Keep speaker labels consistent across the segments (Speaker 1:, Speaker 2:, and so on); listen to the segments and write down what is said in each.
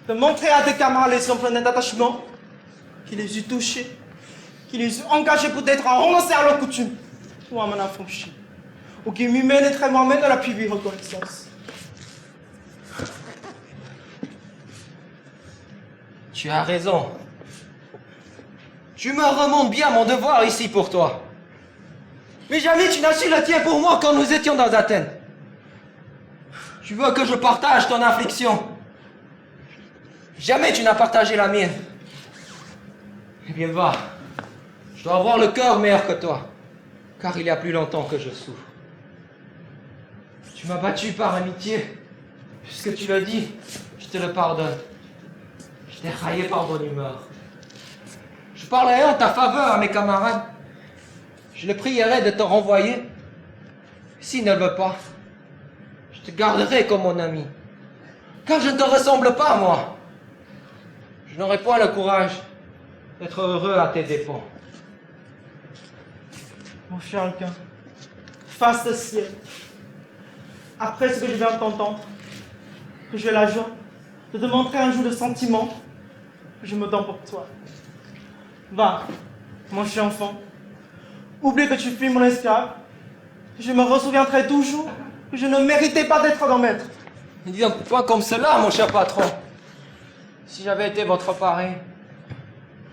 Speaker 1: de montrer à tes camarades l'exemple d'un attachement qui les eût touchés, qui les eût engagés peut-être à renoncer à leurs coutumes ou à m'en affranchir, ou qui m'y mènerait moi-même dans la plus vive reconnaissance.
Speaker 2: Tu as raison. Tu me remontes bien mon devoir ici pour toi. Mais jamais tu n'as su le tien pour moi quand nous étions dans Athènes. Tu veux que je partage ton affliction. Jamais tu n'as partagé la mienne. Eh bien va. Je dois avoir le cœur meilleur que toi. Car il y a plus longtemps que je souffre. Tu m'as battu par amitié. Puisque tu l'as dit, je te le pardonne. Je t'ai raillé par bonne humeur. Je parlerai en ta faveur à mes camarades. Je les prierai de te renvoyer. S'ils ne le veulent pas, je te garderai comme mon ami. Car je ne te ressemble pas, moi. Je n'aurai point le courage d'être heureux à tes dépens.
Speaker 1: Mon cher Alquin, face au ciel, après ce que je viens de t'entendre, que j'ai la joie de te montrer un jour de sentiment que je me donne pour toi. Va, mon cher enfant, oublie que tu fus mon esclave. Je me ressouviendrai toujours que je ne méritais pas d'être ton maître.
Speaker 2: Ne dis donc pas comme cela, mon cher patron. Si j'avais été votre parrain,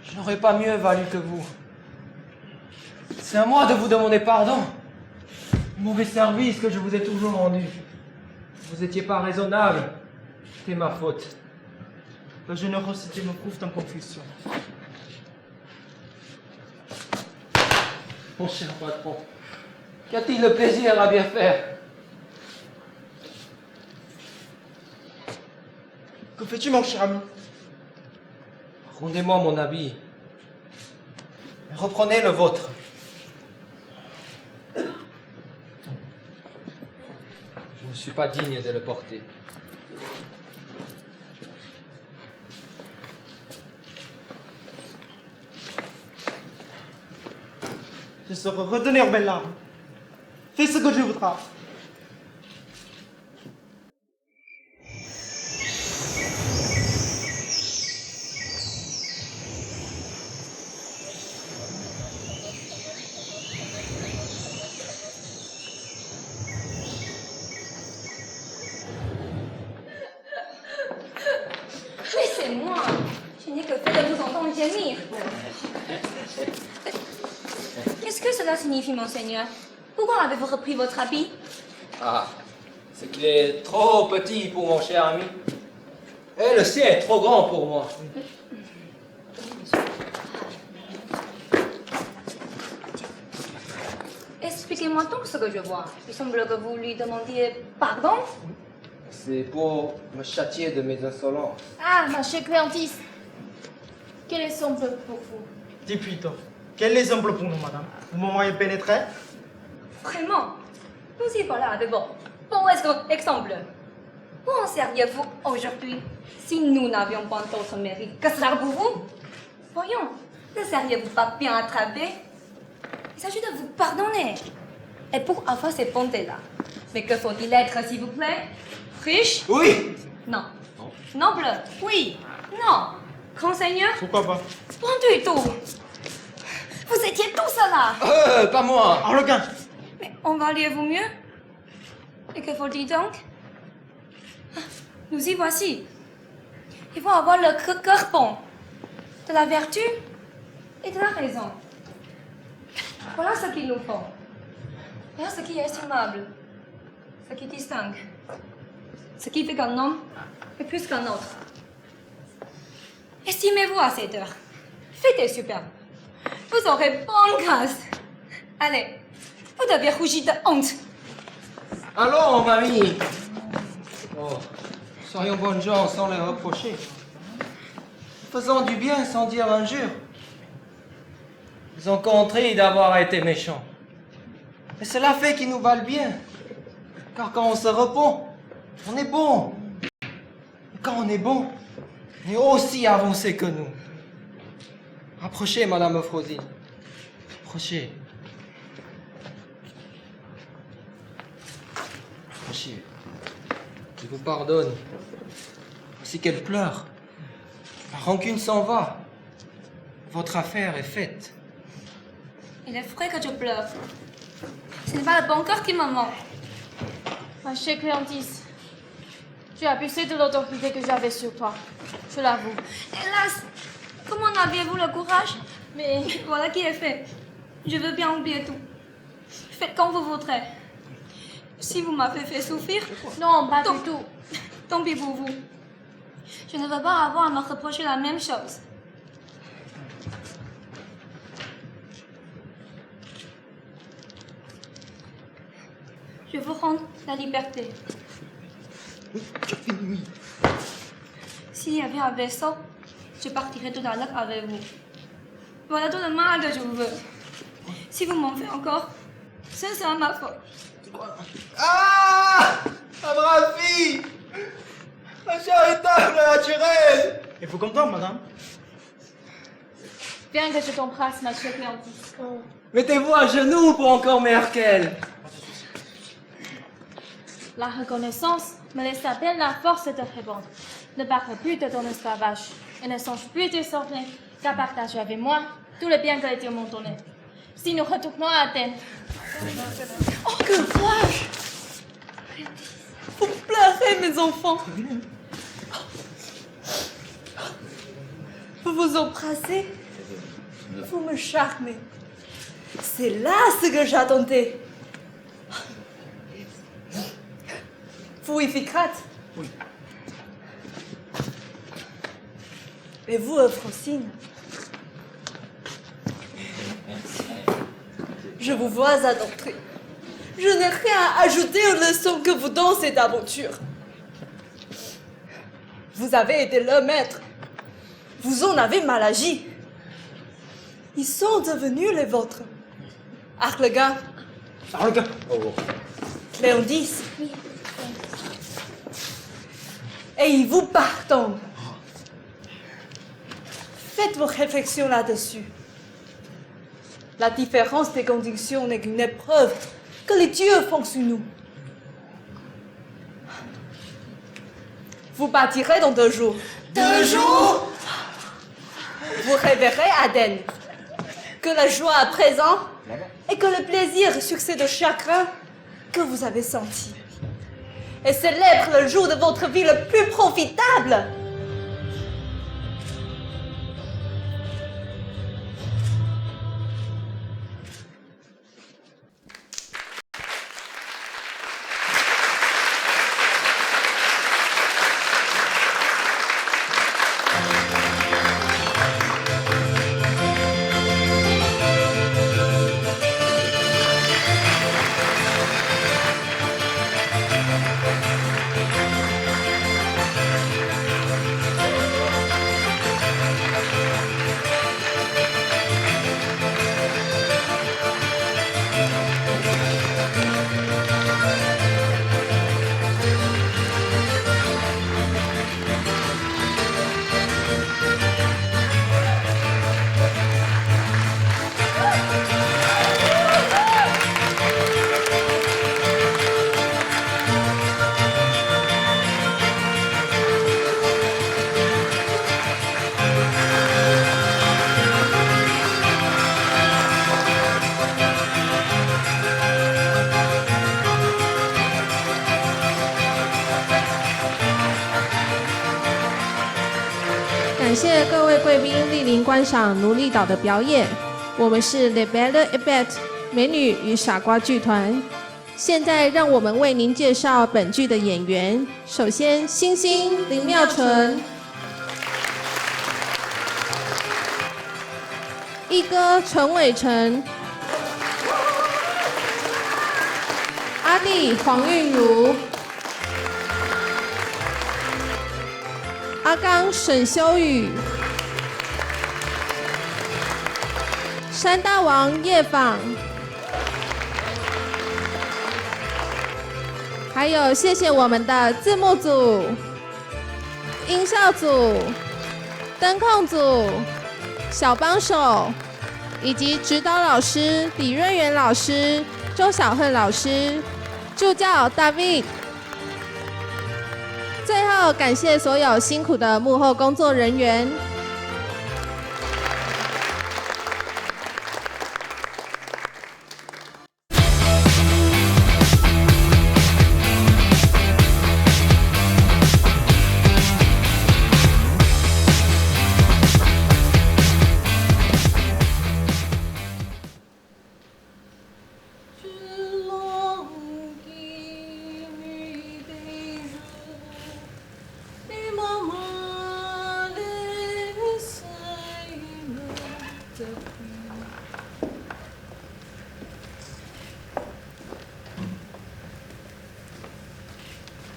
Speaker 2: je n'aurais pas mieux valu que vous. C'est à moi de vous demander pardon. Le mauvais service que je vous ai toujours rendu. Vous n'étiez pas raisonnable. C'était ma faute.
Speaker 1: La générosité me couvre en confusion.
Speaker 2: Mon cher patron, qu'a-t-il le plaisir à bien faire?
Speaker 1: Que fais-tu, mon cher ami?
Speaker 2: Rendez-moi mon habit. Reprenez le vôtre. Je ne suis pas digne de le porter.
Speaker 1: Je saurai retenir mes larmes. Fais ce que je voudras.
Speaker 3: Laissez-moi. Je n'ai que fait de vous entendre gémir. Qu'est-ce que cela signifie, monseigneur? Pourquoi avez-vous repris votre habit?
Speaker 2: Ah, c'est qu'il est trop petit pour mon cher ami. Et le sien est trop grand pour moi.
Speaker 3: Expliquez-moi donc ce que je vois. Il semble que vous lui demandiez pardon.
Speaker 2: C'est pour me châtier de mes insolences.
Speaker 4: Ah, ma chère Cléantisse, quel exemple pour vous?
Speaker 1: Dis plutôt, quel exemple pour nous, madame? Vous m'envoyez pénétrer?
Speaker 3: Vraiment, nous y voilà de bons exemples. Où en seriez-vous aujourd'hui si nous n'avions pas d'autre mérite que cela pour vous? Voyons, ne seriez-vous pas bien attrapé? Il s'agit de vous pardonner. Et pour avoir ces bontés-là. Mais que faut-il être, s'il vous plaît? Riche?
Speaker 2: Oui!
Speaker 3: Non. Noble? Oui. Non. Grand seigneur?
Speaker 1: Pourquoi pas?
Speaker 3: Pas du tout. Vous étiez tous là.
Speaker 2: Pas moi!
Speaker 1: Arlequin!
Speaker 3: Mais en valiez-vous mieux? Et que faut-il donc? Ah, nous y voici. Il faut avoir le cœur bon, de la vertu et de la raison. Voilà ce qu'il nous faut. Voilà ce qui est estimable, ce qui distingue, ce qui fait qu'un homme est plus qu'un autre. Estimez-vous à cette heure. Faites superbe. Vous aurez bonne grâce. Allez, vous devez rougir de honte.
Speaker 2: Allons, mamie! Oh, soyons bonnes gens sans les reprocher. Faisons du bien sans dire injure. Ils ont compris d'avoir été méchants. Et cela fait qu'ils nous valent bien. Car quand on se repent, on est bon. Et quand on est bon, on est aussi avancé que nous. Approchez, Madame Euphrosine. Approchez. Approchez. Je vous pardonne. Voici qu'elle pleure. La rancune s'en va. Votre affaire est faite.
Speaker 3: Il est vrai que je pleure. Ce n'est pas le bon cœur qui me manque.
Speaker 4: Ma chère Cléantisse, tu as abusé de l'autorité que j'avais sur toi. Je l'avoue.
Speaker 3: Hélas, comment aviez-vous le courage?
Speaker 4: Mais
Speaker 3: Voilà qui est fait. Je veux bien oublier tout. Faites comme vous voudrez. Si vous m'avez fait souffrir,
Speaker 4: non, pas
Speaker 3: tant,
Speaker 4: du tout.
Speaker 3: tant pis pour vous. Je ne veux pas avoir à me reprocher la même chose. Je vous rends la liberté. S'il y avait un vaisseau, je partirais tout à l'heure avec vous. Voilà tout le mal que je vous veux. Si vous m'en faites encore, ce sera ma faute.
Speaker 2: Ah! Ma brave fille! Ma charitable naturelle!
Speaker 1: Êtes-vous content, madame?
Speaker 4: Viens que je t'embrasse, ma chère Cléantisse.
Speaker 2: Mettez-vous à genoux pour encore meilleur qu'elle.
Speaker 4: La reconnaissance me laisse à peine la force de répondre. Ne parle plus de ton esclavage et ne songe plus désormais qu'à partager avec moi tout le bien que les dieux m'ont donné. Si nous retournons à Athènes,
Speaker 3: Oh, que courage! Vous pleurez, mes enfants. Vous vous embrassez. Vous me charmez. C'est là ce que j'attendais. Vous, Iphicrate?
Speaker 1: Oui.
Speaker 3: Et vous, Euphrosine? Je vous vois adopter. Je n'ai rien à ajouter aux leçons que vous donnent cette aventure. Vous avez été leur maître. Vous en avez mal agi. Ils sont devenus les vôtres. Arlegan, Cléondice. Et ils vous pardonnent. Faites vos réflexions là-dessus. La différence des conditions n'est qu'une épreuve que les dieux font sur nous. Vous partirez dans 2 jours. 2 jours? Vous réveillerez Athènes. Que la joie à présent et que le plaisir succède au chagrin que vous avez senti. Et célèbre le jour de votre vie le plus profitable.
Speaker 5: 感谢各位贵宾莅临观赏奴隶岛的表演。我们是 Les Belles et Bêtes 美女与傻瓜剧团。现在让我们为您介绍本剧的演员。首先，星星林妙纯，一哥陈伟成，阿弟黄韵如，阿刚沈修宇，山大王叶访，还有谢谢我们的字幕组、音效组、灯控组、小帮手，以及指导老师李润元老师、周小恨老师、助教 David。最后，后感谢所有辛苦的幕后工作人员。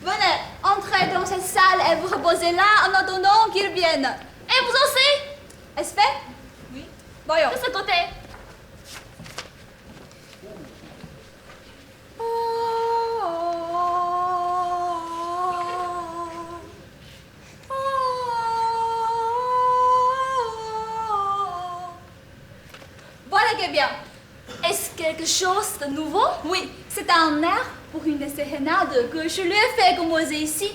Speaker 3: Venez, entrez dans cette salle et vous reposez là en attendant qu'ils viennent. Et vous aussi? Est-ce fait? Oui. Voyons. De ce côté. Voilà qui est bien. Est-ce quelque chose de nouveau? Oui, c'est un air pour une sérénade que je lui ai fait composer ici,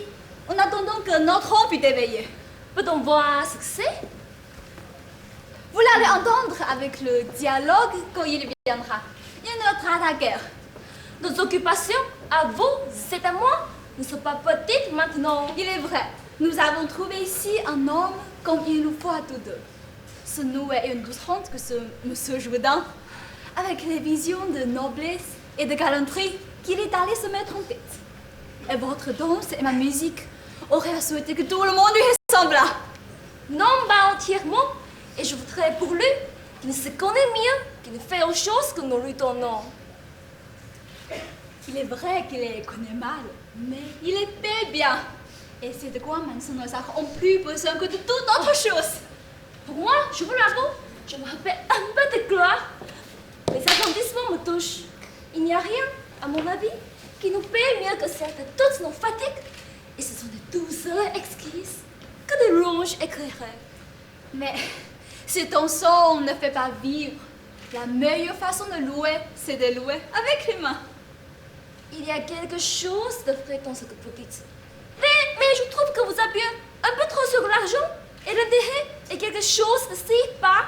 Speaker 3: en attendant que notre homme fût éveillé. Peut-on voir ce que c'est? Vous l'allez entendre avec le dialogue quand il viendra. Il ne traitera guère. Nos occupations, à vous, c'est à moi, ne sont pas petites maintenant. Il est vrai, nous avons trouvé ici un homme comme il nous faut à tous deux. Ce nous est une douce honte que ce monsieur Jourdain, avec les visions de noblesse et de galanterie qu'il est allé se mettre en tête. Et votre danse et ma musique auraient souhaité que tout le monde lui ressemblât. Non, pas entièrement. Et je voudrais pour lui qu'il se connaît mieux, qu'il fait autre chose que nous lui donnons. Il est vrai qu'il les connaît mal, mais il les paie bien. Et c'est de quoi maintenant nous avons plus besoin que de toute autre chose. Pour moi, je vous l'avoue, je me rappelle un peu de gloire. Les arrondissements me touchent. Il n'y a rien, à mon avis, qui nous paie mieux que celle de toutes nos fatigues. Et ce sont des douceurs exquises que des rouges éclairés. Mais si ton son ne fait pas vivre, la meilleure façon de louer, c'est de louer avec les mains. Il y a quelque chose de vrai dans ce que vous dites. Mais je trouve que vous appuyez un peu trop sur l'argent et l'intérêt est quelque chose de si bas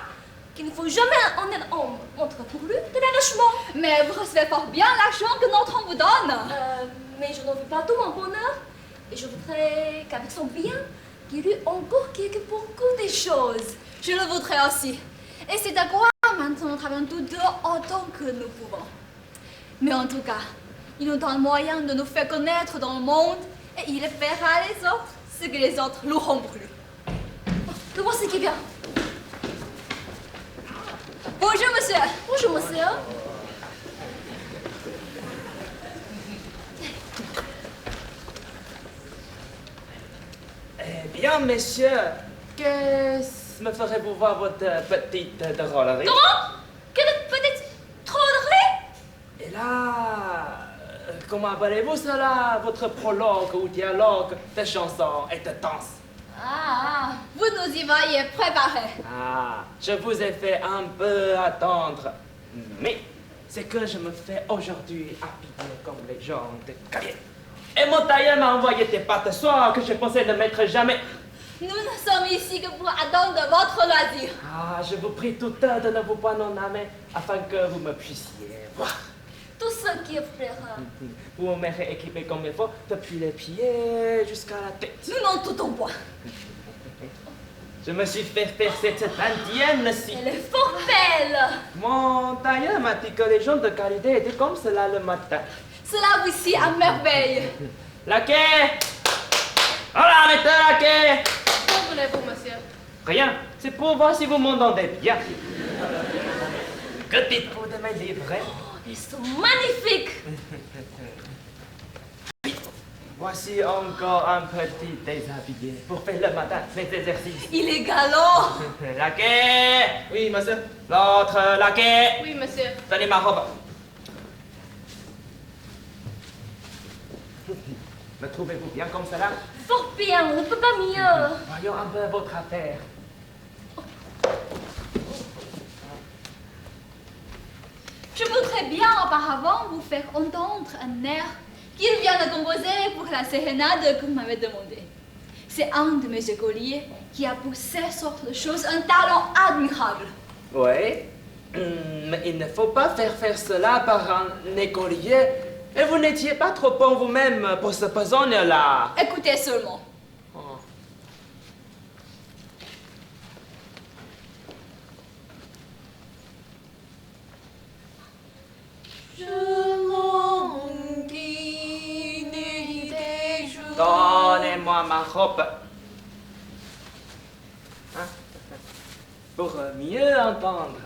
Speaker 3: qu'il ne faut jamais en être homme entre pour lui de l'engagement. Mais vous recevez fort bien l'argent que notre homme vous donne. Mais je n'en veux pas tout mon bonheur. Et je voudrais qu'avec son bien, qu'il eût encore beaucoup de choses. Je le voudrais aussi. Et c'est à quoi maintenant nous travaillons tous deux autant que nous pouvons. Mais en tout cas, il nous donne moyen de nous faire connaître dans le monde et il fera les autres ce que les autres l'auront voulu. Le voici qui vient. Bonjour monsieur. Bonjour monsieur.
Speaker 6: Eh bien, monsieur, que me ferez-vous voir votre petite drôlerie?
Speaker 3: Comment? Quelle petite trônerie?
Speaker 6: Et là, comment appelez-vous cela, votre prologue ou dialogue de chansons et de danse?
Speaker 3: Ah, vous nous y voyez préparés.
Speaker 6: Ah, je vous ai fait un peu attendre, mais c'est que je me fais aujourd'hui habiller comme les gens de carrière. Et mon tailleur m'a envoyé des pâtes soirs que je pensais ne mettre jamais.
Speaker 3: Nous ne sommes ici que pour attendre votre loisir.
Speaker 6: Ah, je vous prie tout de ne vous pas en âmer afin que vous me puissiez voir.
Speaker 3: Tout ce qui est frère.
Speaker 6: Vous m'aurez équipé comme il faut, depuis les pieds jusqu'à la tête.
Speaker 3: Nous n'en doutons pas.
Speaker 6: Je me suis fait faire cette indienne-ci.
Speaker 3: Elle est fort belle.
Speaker 6: Mon tailleur m'a dit que les gens de qualité étaient comme cela le matin.
Speaker 3: Cela vous ici à merveille.
Speaker 6: Laquais! Voilà, mettez laquais!
Speaker 4: Que voulez-vous, monsieur?
Speaker 6: Rien, c'est pour voir si vous m'entendez bien. Que dites-vous de mes livrets?
Speaker 3: Ils sont magnifiques.
Speaker 6: Voici encore un petit déshabillé pour faire le matin mes exercices.
Speaker 3: Il est galant.
Speaker 6: Laquais! Oui, monsieur. L'autre laquais!
Speaker 4: Oui, monsieur.
Speaker 6: Tenez ma robe. Me trouvez-vous bien comme cela?
Speaker 3: Fort bien, on ne peut pas mieux.
Speaker 6: Voyons un peu votre affaire.
Speaker 3: Je voudrais bien auparavant vous faire entendre un air qu'il vient de composer pour la sérénade que vous m'avez demandé. C'est un de mes écoliers qui a poussé sur les choses un talent admirable.
Speaker 6: Oui, mais il ne faut pas faire cela par un écolier. Et vous n'étiez pas trop bon vous-même pour ce besogne-là.
Speaker 3: Écoutez seulement.
Speaker 6: Oh. Donnez-moi ma robe. Hein? Pour mieux entendre.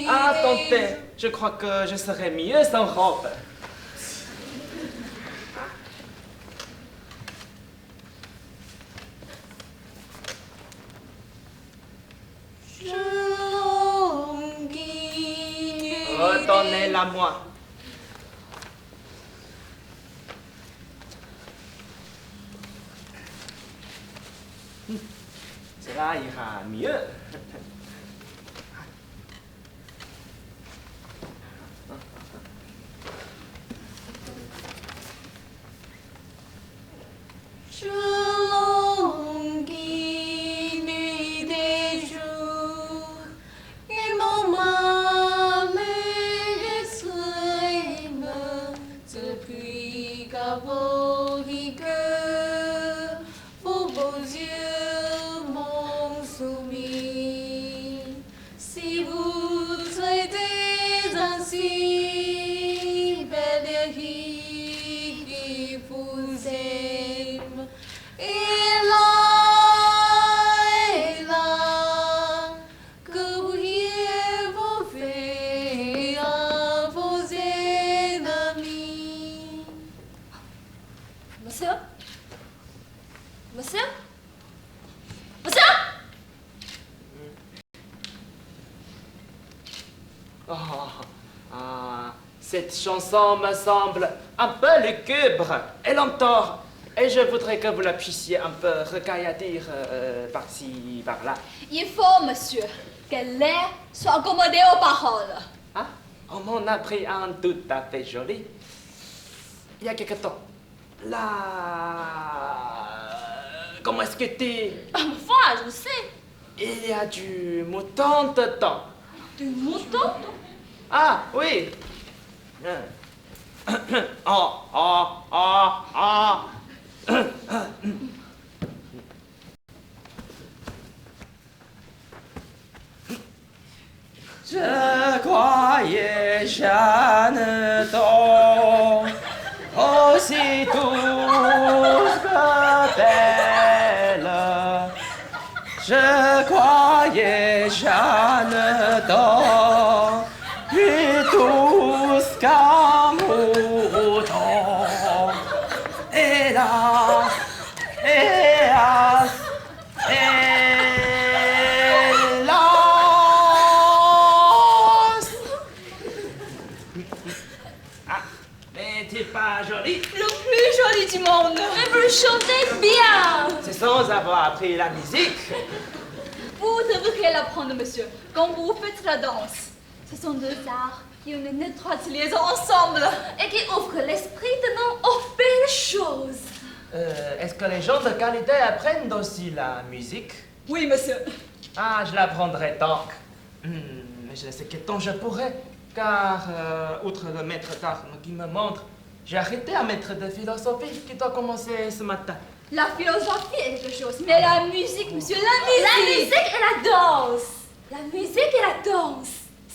Speaker 6: Attendez, je crois que je serais mieux sans robe. Redonnez-la-moi. Cela ira mieux.
Speaker 5: Si vous traitez ainsi, belle qui vous aime, et là, que pourriez-vous faire à vos ennemis?
Speaker 3: Monsieur? Monsieur? Monsieur?
Speaker 6: Cette chanson me semble un peu lugubre et lenteur. Et je voudrais que vous la puissiez un peu recailladir par-ci, par-là.
Speaker 3: Il faut, monsieur, que l'air soit accommodé aux paroles.
Speaker 6: Ah, on m'en a pris un tout à fait joli. Il y a quelque temps. Là... Comment est-ce que tu...
Speaker 3: Enfin, je sais.
Speaker 6: Il y a du mouton dedans.
Speaker 3: Du mouton?
Speaker 6: Ah, oui. Oh, oh, oh, oh. Je croyais Jeanneton aussi douce que belle. Je croyais Jeanneton plus douce qu'un mouton. Hélas, hélas, hélas. Ah, n'est-il pas joli?
Speaker 3: Le plus joli du monde. Et vous chantez bien.
Speaker 6: C'est sans avoir appris la musique.
Speaker 3: Vous devriez l'apprendre, monsieur, quand vous faites la danse. Ce sont deux arts qui ont une étroite liaison ensemble et qui ouvrent l'esprit tenant aux belles choses.
Speaker 6: Est-ce que les gens de qualité apprennent aussi la musique?
Speaker 3: Oui, monsieur.
Speaker 6: Ah, je l'apprendrai donc. Mais je ne sais quel temps je pourrai, car, outre le maître d'armes qui me montre, j'ai arrêté un maître de philosophie qui doit commencer ce matin.
Speaker 3: La philosophie est quelque chose, mais la musique, monsieur, la musique. La musique et la danse. La musique et la danse.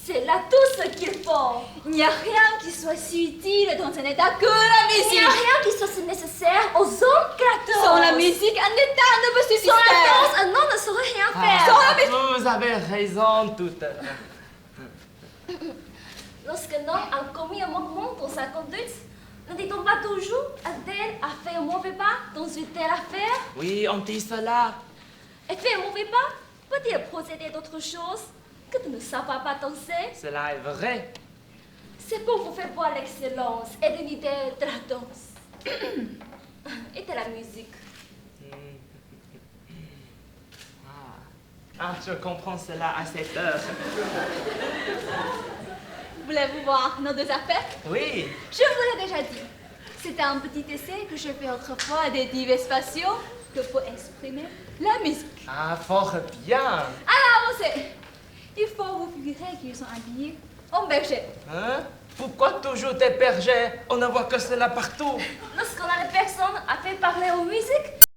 Speaker 3: C'est là tout ce qu'il faut. Il n'y a rien qui soit si utile dans un état que la musique. Il n'y a rien qui soit si nécessaire aux hommes que la danse. Sans la musique, un état ne peut subsister. Sans la danse, un homme ne saurait rien faire. Sans la musique.
Speaker 6: Vous avez raison, tout à fait.
Speaker 3: Lorsqu'un homme a commis un manquement dans sa conduite, ne dit-on pas toujours Adèle a fait un mauvais pas dans une telle affaire?
Speaker 6: Oui, on dit cela.
Speaker 3: Et faire un mauvais pas peut-il procéder d'autre chose que de ne savoir pas danser?
Speaker 6: Cela est vrai.
Speaker 3: C'est pour vous faire voir l'excellence et l'unité de la danse et de la musique.
Speaker 6: Ah, je comprends cela à cette heure.
Speaker 4: Voulez-vous voir nos deux affaires?
Speaker 6: Oui.
Speaker 4: Je vous l'ai déjà dit. C'était un petit essai que j'ai fait autrefois des diverses passions que pour exprimer la musique.
Speaker 6: Ah, fort bien.
Speaker 4: Alors, avancez. Il faut vous figurer qu'ils sont habillés en berger.
Speaker 6: Hein? Pourquoi toujours des bergers? On ne voit que cela partout.
Speaker 3: Lorsqu'on a les personnes à faire parler aux musiques,